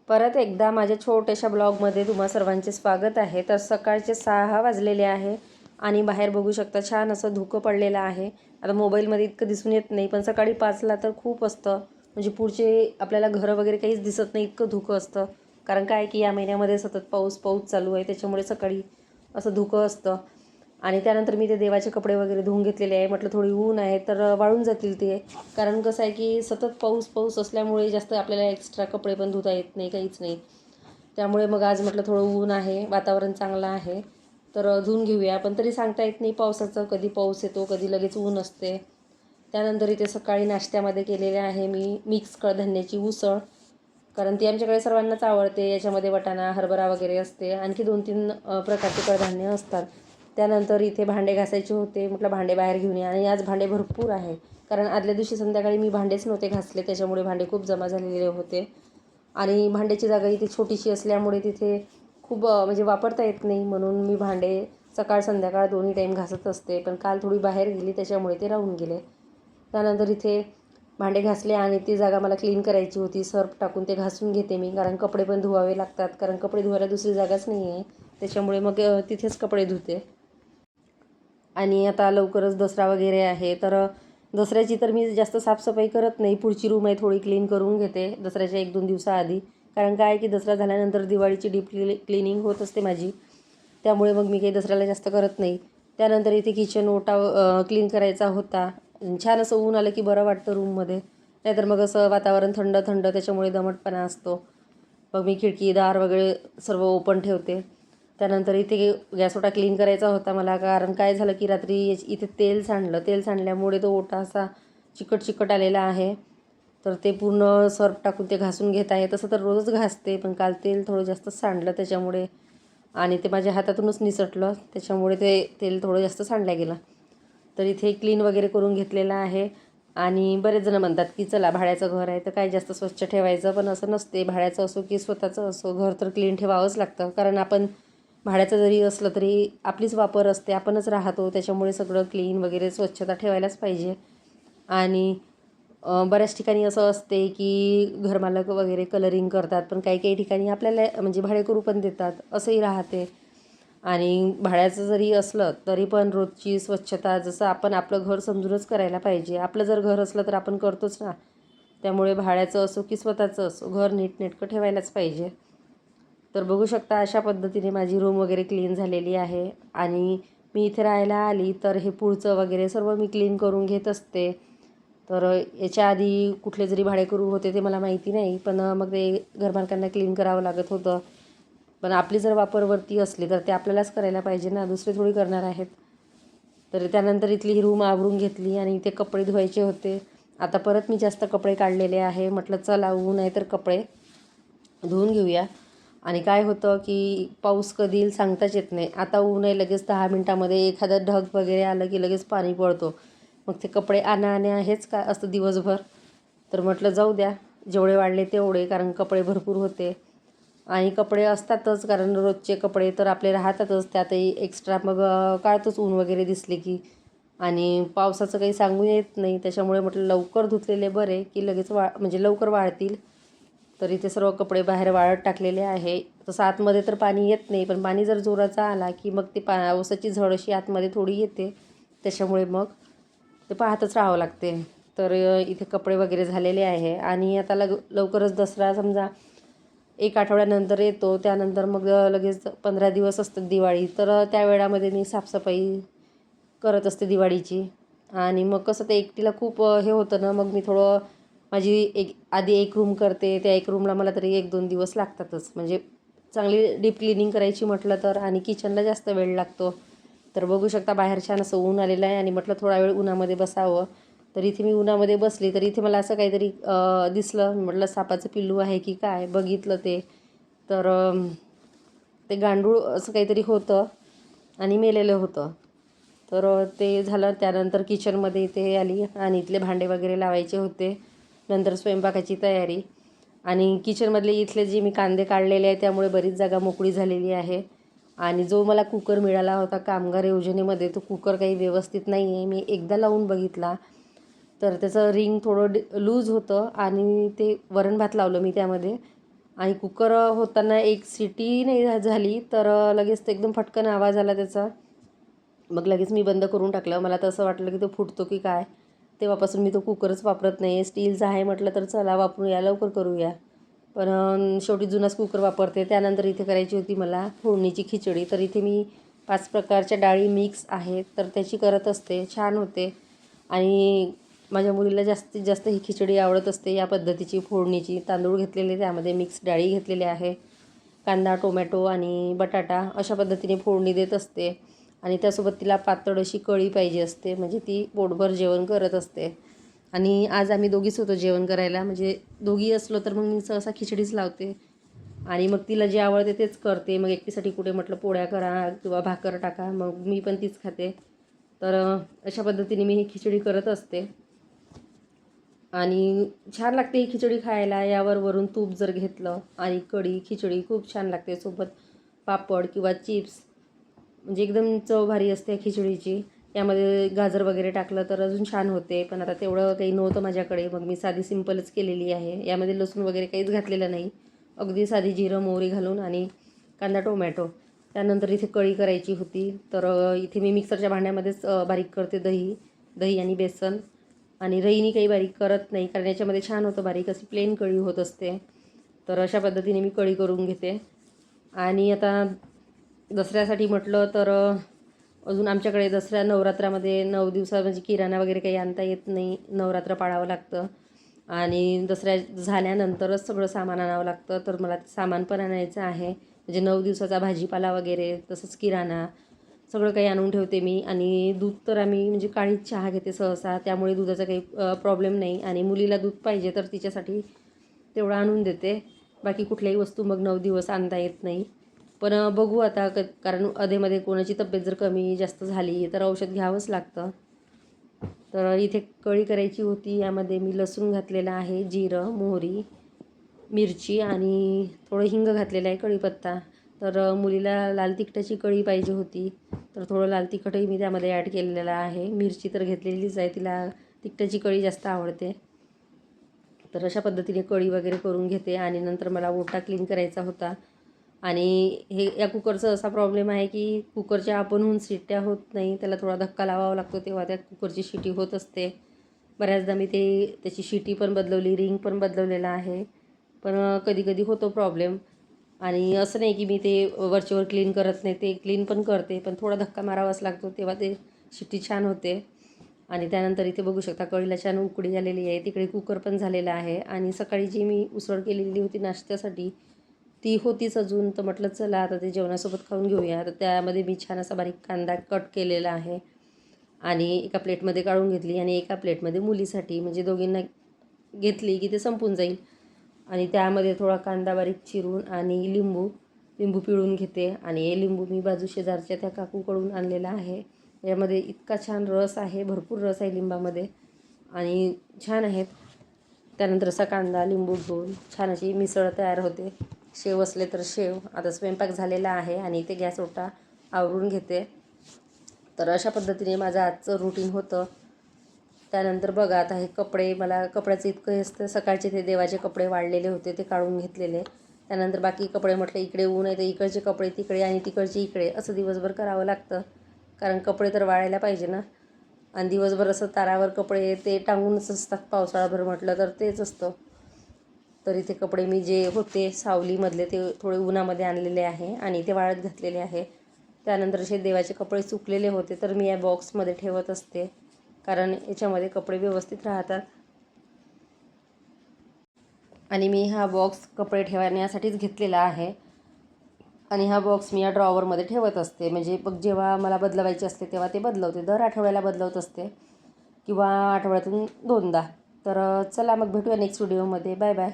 परत एकदा माझ्या छोट्याशा ब्लॉगमध्ये तुम्हा सर्वांचे स्वागत आहे. तर सकाळचे 6 वाजलेले आहे आणि बाहेर बघू शकता छान असं धुकं पडलेलं आहे. आता मोबाईलमध्ये इतकं दिसून येत नाही, पण सकाळी 5ला तर खूप असतं. म्हणजे पुढचे आपल्याला घरं वगैरे काहीच दिसत नाही, इतकं धुकं असतं. कारण काय की या महिन्यामध्ये सतत पाऊस चालू आहे, त्याच्यामुळे सकाळी असं धुकं असतं. आणि त्यानंतर मी ते देवाचे कपडे वगैरे धुवून घेतलेले आहे. म्हटलं थोडी ऊन आहे तर वाळून जातील ते. कारण कसं आहे की सतत पाऊस असल्यामुळे जास्त आपल्याला एक्स्ट्रा कपडे पण धुता येत नाही, काहीच नाही. त्यामुळे मग आज म्हटलं थोडं ऊन आहे, वातावरण चांगलं आहे, तर धुवून घेऊया. पण तरी सांगता येत नाही पावसाचं, कधी पाऊस येतो, कधी लगेच ऊन असते. त्यानंतर इथे सकाळी नाश्त्यामध्ये केलेले आहे मी मिक्स कडधान्याची उसळ. कारण ती आमच्याकडे सर्वांनाच आवडते. याच्यामध्ये वाटाणा, हरभरा वगैरे असते. आणखी 2-3 प्रकारचे कडधान्य असतात. त्यानंतर इथे भांडे घासायचे होते. म्हटलं भांडे बाहेर घेऊन या. आणि आज भांडे भरपूर आहे. कारण आदल्या दिवशी संध्याकाळी मी भांडेच नव्हते घासले, त्याच्यामुळे भांडे खूप जमा झालेले होते. आणि भांड्याची जागा इथे छोटीशी असल्यामुळे तिथे खूप म्हणजे वापरता येत नाही, म्हणून मी भांडे सकाळ संध्याकाळ दोन्ही टाईम घासत असते. पण काल थोडी बाहेर गेली, त्याच्यामुळे ते राहून गेले. त्यानंतर इथे भांडे घासले आणि ती जागा मला क्लीन करायची होती. सर्फ टाकून ते घासून घेते मी, कारण कपडे पण धुवावे लागतात. कारण कपडे धुवायला दुसरी जागाच नाही आहे, त्याच्यामुळे मग तिथेच कपडे धुते. आणि आता लवकरच दसरा वगैरे आहे, तर दसऱ्याची तर मी जास्त साफसफाई करत नाही. पुढची रूम आहे थोडी क्लीन करून घेते दसऱ्याच्या 1-2 दिवसाआधी. कारण काय आहे की दसरा झाल्यानंतर दिवाळीची डीप क्लिनिंग होत असते माझी, त्यामुळे मग मी काही दसऱ्याला जास्त करत नाही. त्यानंतर इथे किचन ओटा क्लीन करायचा होता. छान असं ऊन आलं की बरं वाटतं रूममध्ये, नाहीतर मग असं वातावरण थंड थंड, त्याच्यामुळे दमटपणा असतो. मग मी खिडकी दार वगैरे सर्व ओपन ठेवते. त्यानंतर इथे गॅस ओटा क्लीन करायचा होता मला, कारण काय झालं की रात्री इथे तेल सांडल्यामुळे तो ओटा असा चिकट आलेला आहे. तर ते पूर्ण सर्फ टाकून ते घासून घेत आहे. तसं तर रोजच घासते, पण काल तेल थोडं जास्त सांडलं त्याच्यामुळे, आणि ते माझ्या हातातूनच निसटलं, त्याच्यामुळे ते तेल थोडं जास्त सांडलं गेलं. तर इथे क्लीन वगैरे करून घेतलेलं आहे. आणि बरेच जण म्हणतात की चला भाड्याचं घर आहे तर काय जास्त स्वच्छ ठेवायचं, पण असं नसते. भाड्याचं असो की स्वतःचं असो, घर तर क्लीन ठेवावंच लागतं. कारण आपण भाड्याचं जरी असलं तरी आपलीच वापर असते, आपणच राहतो, त्याच्यामुळे सगळं क्लीन वगैरे स्वच्छता ठेवायलाच पाहिजे. आणि बऱ्याच ठिकाणी असं असते की घरमालक वगैरे कलरिंग करतात, पण काही काही ठिकाणी आपल्याला म्हणजे भाडेकरू पण देतात, असंही राहते. आणि भाड्याचं जरी असलं तरी पण रोजची स्वच्छता जसं आपण आपलं घर समजूनच करायला पाहिजे. आपलं जर घर असलं तर आपण करतोच ना, त्यामुळे भाड्याचं असो की स्वतःचं असो, घर नीटनेटकं ठेवायलाच पाहिजे. तर बघू शकता अशा पद्धतीने माझी रूम वगैरे क्लीन झालेली आहे. आणि मी इथे राहायला आली तर हे पुढचं वगैरे सर्व मी क्लीन करून घेत असते. तर याच्या आधी कुठले जरी भाडेकरू होते ते मला माहिती नाही, पण मग ते घरमालकांना क्लीन करावं लागत होतं. पण आपली जर वापरवरती असली तर ते आपल्यालाच करायला पाहिजे ना, दुसरे थोडी करणार आहेत. तर त्यानंतर इथली ही रूम आवरून घेतली आणि इथे कपडे धुवायचे होते. आता परत मी जास्त कपडे काढलेले आहे. म्हटलं चला ऊन आहे तर कपडे धुवून घेऊया. आणि काय होतं की पाऊस कधी येईल सांगताच येत नाही. आता ऊन आहे, लगेच 10 मिनटामध्ये एखादं ढग वगैरे आलं की लगेच पाणी पडतो. मग ते कपडे आणा हेच काय असतं दिवसभर. तर म्हटलं जाऊ द्या, जेवढे वाढले तेवढे, कारण कपडे भरपूर होते. आणि कपडे असतातच, कारण रोजचे कपडे तर आपले राहतातच, त्यातही एक्स्ट्रा मग काढतोच ऊन वगैरे दिसले की. आणि पावसाचं काही सांगून येत नाही, त्याच्यामुळे म्हटलं लवकर धुतलेले बरे की लगेच म्हणजे लवकर वाळतील. तर इथे सर्व कपडे बाहेर वाळत टाकलेले आहे. तसं आतमध्ये तर पाणी येत नाही, पण पाणी जर जोराचा आला की मग ते पावसाची झड अशी आतमध्ये थोडी येते, त्याच्यामुळे मग ते पाहतच राहावं लागते. तर इथे कपडे वगैरे झालेले आहे. आणि आता लवकरच दसरा समजा 1 आठवड्यानंतर येतो, त्यानंतर मग लगेच 15 दिवस असतात दिवाळी. तर त्या वेळामध्ये मी साफसफाई करत असते दिवाळीची. आणि मग कसं ते एकटीला खूप हे होतं ना, मग मी थोडं माझी आधी एक रूम करते, त्या एक रूमला मला तरी 1-2 दिवस लागतातच. म्हणजे चांगली डीप क्लिनिंग करायची म्हटलं तर, आणि किचनला जास्त वेळ लागतो. तर बघू शकता बाहेर छान असं ऊन आलेलं आहे आणि म्हटलं थोडा वेळ उन्हामध्ये बसावं. तर इथे मी उन्हामध्ये बसली तर इथे मला असं काहीतरी दिसलं. म्हटलं सापाचं पिल्लू आहे की काय, बघितलं ते. तर ते गांडूळ असं काहीतरी होतं आणि मेलेलं होतं. तर ते झालं. त्यानंतर किचनमध्ये इथे आली आणि इथले भांडे वगैरे लावायचे होते. नंतर स्वयंपाकाची तयारी. आणि किचनमधले इथले जे मी कांदे काढलेले आहे त्यामुळे बरीच जागा मोकळी झालेली आहे. आणि जो मला कुकर मिळाला होता कामगार योजनेमध्ये, तो कुकर काही व्यवस्थित नाही आहे. मी एकदा लावून बघितला तर त्याचं रिंग थोडं लूज होतं, आणि ते वरण भात लावलं मी त्यामध्ये, आणि कुकर होताना एक सिटी नाही झाली तर लगेच ते एकदम फटकन आवाज आला त्याचा. मग लगेच मी बंद करून टाकलं. मला तर असं वाटलं की तो फुटतो की काय. तेव्हापासून मी तो कुकरच वापरत नाही. स्टीलचा आहे म्हटलं तर चला वापरूया, लवकर करूया. पण शेवटी जुनाच कुकर वापरते. त्यानंतर इथे करायची होती मला फोडणीची खिचडी. तर इथे मी 5 प्रकारच्या डाळी मिक्स आहेत तर त्याची करत असते. छान होते आणि माझ्या मुलीला जास्तीत जास्त ही खिचडी आवडत असते या पद्धतीची फोडणीची. तांदूळ घेतलेले, त्यामध्ये मिक्स डाळी घेतलेल्या आहे, कांदा, टोमॅटो आणि बटाटा अशा पद्धतीने फोडणी देत असते. आणि त्यासोबत तिला पातळ अशी कढी पाहिजे असते, म्हणजे ती पोटभर जेवण करत असते. आणि आज आम्ही दोघीच होतो जेवण करायला, म्हणजे दोघी असलो तर मग मी सहसा खिचडीच लावते आणि मग तिला जे आवडते तेच करते. मग एकटीसाठी कुठे म्हटलं पोळ्या करा किंवा भाकर टाका, मग मी पण तीच खाते. तर अशा पद्धतीने मी ही खिचडी करत असते आणि छान लागते ही खिचडी खायला. यावर वरून तूप जर घेतलं आणि कढी खिचडी खूप छान लागते. सोबत पापड किंवा चिप्स, म्हणजे एकदम चव भारी असते खिचडीची. यामध्ये गाजर वगैरे टाकलं तर अजून छान होते, पण आता तेवढं काही नव्हतं माझ्याकडे. मग मी साधी सिंपलच केलेली आहे. यामध्ये लसूण वगैरे काहीच घातलेलं नाही, अगदी साधी जिरं मोहरी घालून आणि कांदा टोमॅटो. त्यानंतर इथे कढी करायची होती तर इथे मी मिक्सरच्या भांड्यामध्येच बारीक करते दही आणि बेसन. आणि रईनी काही बारीक करत नाही, कारण याच्यामध्ये छान होतं बारीक, अशी प्लेन कढी होत असते. तर अशा पद्धतीने मी कढी करून घेते. आणि आता दसऱ्यासाठी म्हटलं तर अजून आमच्याकडे दसऱ्या नवरात्रामध्ये 9 दिवसा म्हणजे किराणा वगैरे काही आणता येत नाही, नवरात्र पाळावं लागतं. आणि दसऱ्या झाल्यानंतरच सगळं सामान आणावं लागतं. तर मला ते सामान पण आणायचं आहे, म्हणजे 9 दिवसाचा भाजीपाला वगैरे, तसंच किराणा सगळं काही आणून ठेवते मी. आणि दूध तर आम्ही म्हणजे काळीच चहा घेते सहसा, त्यामुळे दुधाचा काही प्रॉब्लेम नाही. आणि मुलीला दूध पाहिजे तर तिच्यासाठी तेवढं आणून देते. बाकी कुठल्याही वस्तू मग 9 दिवस आणता येत नाही. पण बघू आता कारण अधेमध्ये कोणाची तब्येत जर कमी जास्त झाली तर औषध घ्यावंच लागतं. तर इथे कढी करायची होती. यामध्ये मी लसूण घातलेला आहे, जिरं मोहरी मिरची आणि थोडं हिंग घातलेलं आहे, कढीपत्ता. तर मुलीला लाल तिखटाची कढी पाहिजे होती, तर थोडं लाल तिखटही मी त्यामध्ये ॲड केलेलं आहे. मिरची तर घेतलेलीच आहे, तिला तिखटाची कढी जास्त आवडते. तर अशा पद्धतीने कढी वगैरे करून घेते. आणि नंतर मला ओटा क्लीन करायचा होता. आणि हे या कुकरचा असा प्रॉब्लेम आहे की कुकरच्या आपणहून शिट्ट्या होत नाही, त्याला थोडा धक्का लावावा लागतो तेव्हा त्या कुकरची शिटी होत असते. बऱ्याचदा मी त्याची शिटी पण बदलवली, रिंग पण बदलवलेला आहे, पण कधी कधी होतो प्रॉब्लेम. आणि असं नाही की मी ते वरचेवर क्लीन करत नाही, ते क्लीन पण करते, पण थोडा धक्का मारावाच लागतो तेव्हा ते शिट्टी छान होते. आणि त्यानंतर इथे बघू शकता कढीला छान उकळी आलेली आहे, तिकडे कुकर पण झालेला आहे. आणि सकाळी जी मी उसळ केलेली होती नाश्त्यासाठी ती होतीच अजून, तर म्हटलं चला आता ते जेवणासोबत खाऊन घेऊया. तर त्यामध्ये मी छान असा बारीक कांदा कट केलेला आहे आणि एका प्लेटमध्ये काढून घेतली आणि एका प्लेटमध्ये मुलीसाठी, म्हणजे दोघींना घेतली की ते संपून जाईल. आणि त्यामध्ये थोडा कांदा बारीक चिरून आणि लिंबू पिळून घेते. आणि हे लिंबू मी बाजू शेजारच्या त्या काकूकडून आणलेला आहे. यामध्ये इतका छान रस आहे, भरपूर रस आहे लिंबामध्ये आणि छान आहेत. त्यानंतर असा कांदा लिंबू घेऊन छान अशी मिसळ तयार होते. शेव असले तर शेव. आता स्वयंपाक झालेला आहे आणि इथे गॅस ओटा आवरून घेते. तर अशा पद्धतीने माझं आजचं रुटीन होतं. त्यानंतर बघा आता हे कपडे, मला कपड्याचं इतकं हे असतं. सकाळचे ते देवाचे कपडे वाळलेले होते ते काढून घेतलेले. त्यानंतर बाकी कपडे म्हटलं इकडे ऊन आहे तर इकडचे कपडे तिकडे आणि तिकडचे इकडे, असं दिवसभर करावं लागतं, कारण कपडे तर वाळायला पाहिजे ना. आणि दिवसभर असं तारावर कपडे ते टांगूनच असतात, पावसाळाभर म्हटलं तर तेच असतं. तर इथे कपडे मी जे होते सावलीमधले ते थोडे उन्हामध्ये आणलेले आहे आणि ते वाळत घातलेले आहे. त्यानंतर असे देवाचे कपडे सुकलेले होते तर मी या बॉक्समध्ये ठेवत असते, कारण याच्यामध्ये कपडे व्यवस्थित राहतात. आणि मी हा बॉक्स कपडे ठेवण्यासाठीच घेतलेला आहे. आणि हा बॉक्स मी या ड्रॉवरमध्ये ठेवत असते, म्हणजे बघ जेव्हा मला बदलवायचे असते तेव्हा ते बदलवते. दर आठवड्याला बदलवत असते किंवा आठवड्यातून 2दा. तर चला मग भेटूया नेक्स्ट व्हिडिओमध्ये. Bye bye.